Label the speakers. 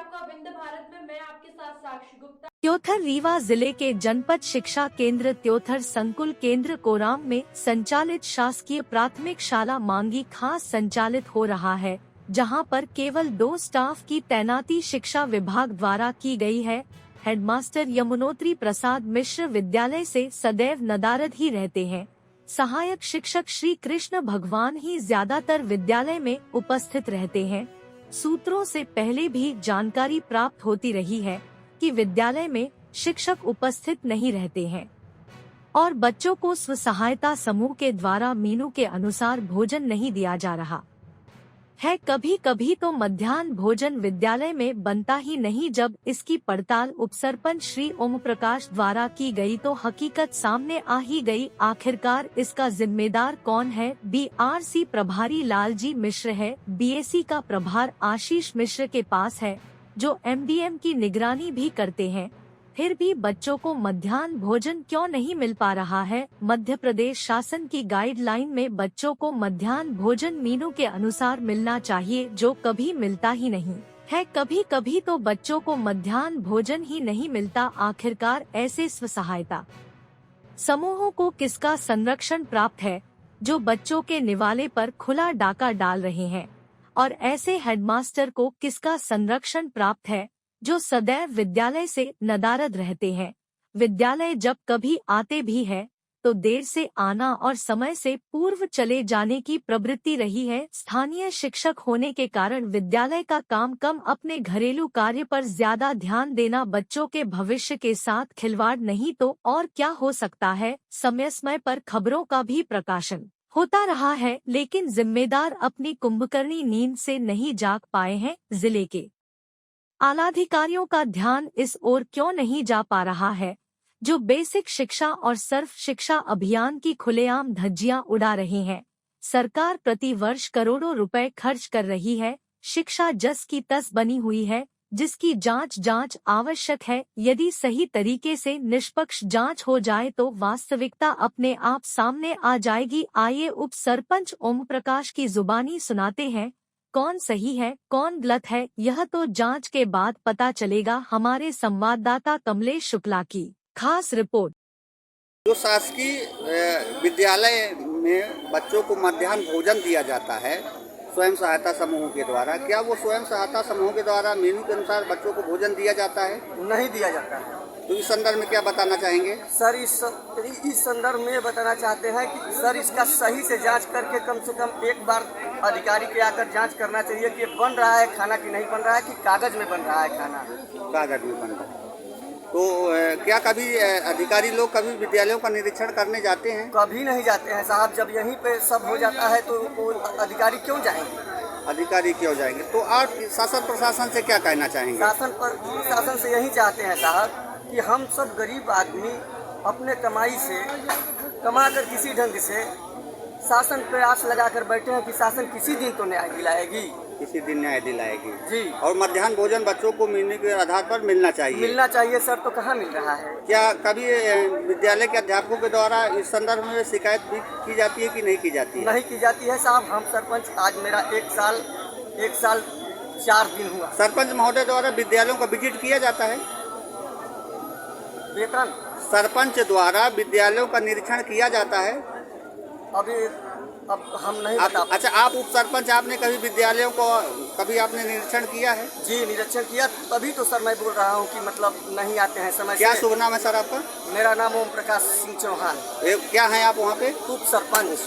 Speaker 1: आपका विंध्य भारत में मैं आपके साथ साक्षी गुप्ता।
Speaker 2: त्योथर रीवा जिले के जनपद शिक्षा केंद्र त्योथर संकुल केंद्र कोराम में संचालित शासकीय प्राथमिक शाला मांगी खास संचालित हो रहा है, जहां पर केवल 2 स्टाफ की तैनाती शिक्षा विभाग द्वारा की गई है। हेडमास्टर यमुनोत्री प्रसाद मिश्र विद्यालय से सदैव नदारद ही रहते हैं। सहायक शिक्षक श्री कृष्ण भगवान ही ज्यादातर विद्यालय में उपस्थित रहते हैं। सूत्रों से पहले भी जानकारी प्राप्त होती रही है कि विद्यालय में शिक्षक उपस्थित नहीं रहते हैं और बच्चों को स्व सहायता समूह के द्वारा मेनू के अनुसार भोजन नहीं दिया जा रहा है। कभी कभी तो मध्याह्न भोजन विद्यालय में बनता ही नहीं। जब इसकी पड़ताल उपसरपंच श्री ओम प्रकाश द्वारा की गई तो हकीकत सामने आ ही गई। आखिरकार इसका जिम्मेदार कौन है? BRC प्रभारी लालजी मिश्र है। BAC का प्रभार आशीष मिश्र के पास है, जो MDM की निगरानी भी करते हैं। फिर भी बच्चों को मध्याह्न भोजन क्यों नहीं मिल पा रहा है? मध्य प्रदेश शासन की गाइडलाइन में बच्चों को मध्याह्न भोजन मेनू के अनुसार मिलना चाहिए, जो कभी मिलता ही नहीं है। कभी कभी तो बच्चों को मध्याह्न भोजन ही नहीं मिलता। आखिरकार ऐसे स्व सहायता समूहों को किसका संरक्षण प्राप्त है, जो बच्चों के निवाले पर खुला डाका डाल रहे हैं? और ऐसे हेडमास्टर को किसका संरक्षण प्राप्त है, जो सदैव विद्यालय से नदारद रहते हैं? विद्यालय जब कभी आते भी है तो देर से आना और समय से पूर्व चले जाने की प्रवृत्ति रही है। स्थानीय शिक्षक होने के कारण विद्यालय का काम कम, अपने घरेलू कार्य पर ज्यादा ध्यान देना, बच्चों के भविष्य के साथ खिलवाड़ नहीं तो और क्या हो सकता है। समय पर खबरों का भी प्रकाशन होता रहा है, लेकिन जिम्मेदार अपनी कुंभकर्णी नींद से नहीं जाग पाए हैं। जिले के आलाधिकारियों का ध्यान इस ओर क्यों नहीं जा पा रहा है, जो बेसिक शिक्षा और सर्व शिक्षा अभियान की खुलेआम धज्जियां उड़ा रहे हैं? सरकार प्रति वर्ष करोड़ों रुपए खर्च कर रही है। शिक्षा जस की तस बनी हुई है, जिसकी जांच आवश्यक है। यदि सही तरीके से निष्पक्ष जांच हो जाए तो वास्तविकता अपने आप सामने आ जाएगी। आइए उप सरपंच ओम प्रकाश की जुबानी सुनाते हैं। कौन सही है कौन गलत है, यह तो जांच के बाद पता चलेगा। हमारे संवाददाता कमलेश शुक्ला की खास रिपोर्ट।
Speaker 3: जो शासकीय विद्यालय में बच्चों को मध्याह्न भोजन दिया जाता है स्वयं सहायता समूहों के द्वारा, क्या वो स्वयं सहायता समूहों के द्वारा मेनू के अनुसार बच्चों को भोजन दिया जाता है?
Speaker 4: नहीं दिया जाता है।
Speaker 3: तो इस संदर्भ में क्या बताना चाहेंगे?
Speaker 4: सर इस संदर्भ में बताना चाहते हैं कि सर इसका सही से जांच करके कम से कम एक बार अधिकारी के आकर जांच करना चाहिए कि बन रहा है खाना कि नहीं बन रहा है, कि कागज में बन रहा है खाना।
Speaker 3: कागज में बन रहा है। तो क्या कभी अधिकारी लोग कभी विद्यालयों का निरीक्षण करने जाते हैं?
Speaker 4: कभी नहीं जाते हैं साहब। जब यहीं पे सब हो जाता है तो वो अधिकारी क्यों जाएंगे?
Speaker 3: अधिकारी क्यों जाएंगे? तो आप शासन प्रशासन से क्या कहना चाहेंगे?
Speaker 4: शासन से यही चाहते हैं साहब कि हम सब गरीब आदमी अपने कमाई से कमा कर किसी ढंग से शासन पे आस लगाकर बैठे हैं कि शासन किसी दिन तो न्याय दिलाएगी,
Speaker 3: किसी दिन न्याय दिलाएगी
Speaker 4: जी।
Speaker 3: और मध्याह्न भोजन बच्चों को मेनू के आधार पर मिलना चाहिए
Speaker 4: सर। तो कहाँ मिल रहा है?
Speaker 3: क्या कभी विद्यालय के अध्यापकों के द्वारा इस संदर्भ में शिकायत भी की जाती है कि नहीं की जाती है?
Speaker 4: नहीं की जाती है साहब। हम सरपंच आज मेरा एक साल 4 दिन हुआ।
Speaker 3: सरपंच महोदय द्वारा विद्यालयों का विजिट किया जाता है?
Speaker 4: वेतन
Speaker 3: सरपंच द्वारा विद्यालयों का निरीक्षण किया जाता है?
Speaker 4: अब हम नहीं बता।
Speaker 3: अच्छा, आप उप सरपंच, आपने कभी विद्यालयों को कभी आपने निरीक्षण किया है?
Speaker 4: जी निरीक्षण किया, तभी तो सर मैं बोल रहा हूँ कि मतलब नहीं आते हैं समय।
Speaker 3: क्या शुभ नाम है सर आपका?
Speaker 4: मेरा नाम ओम प्रकाश सिंह चौहान।
Speaker 3: क्या है आप वहाँ पे?
Speaker 4: उप सरपंच।